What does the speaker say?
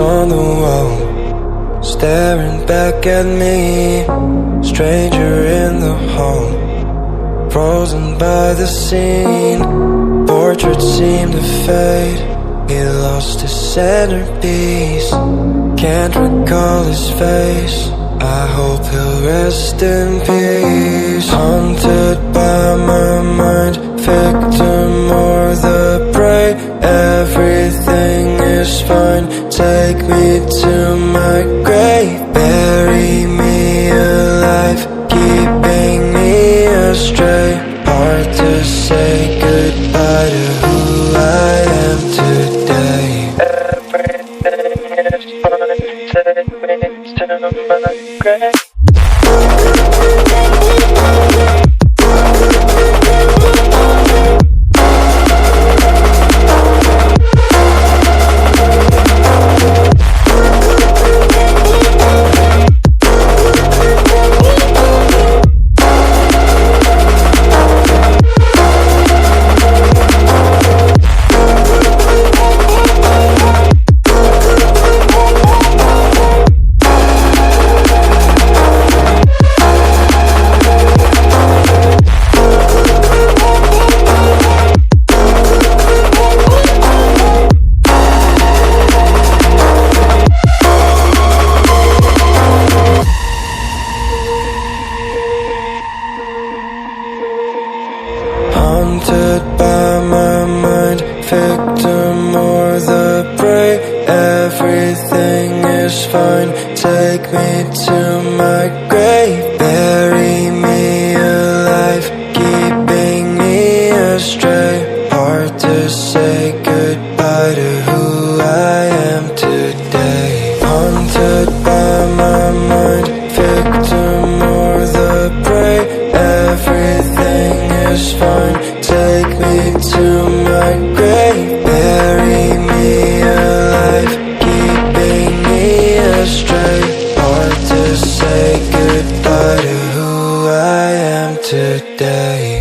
on the wall, staring back at me. Stranger in the hall, frozen by the scene. Portraits seem to fade, he lost his centerpiece. Can't recall his face, I hope he'll rest in peace. Haunted by my mind, victim or the prey. Everything is fine, take me to my grave. Bury me alive, keeping me astray. Hard to say goodbye to who I am today. Everything is fine, take me to my grave. Haunted by my mind, victim or the prey. Everything is fine, take me to my grave. Bury me alive, keeping me astray. Hard to say goodbye to who I am today. Haunted by my mind, victim or the prey. Everything is fine, take me to my grave. Bury me alive, keeping me astray. Hard to say goodbye to who I am today.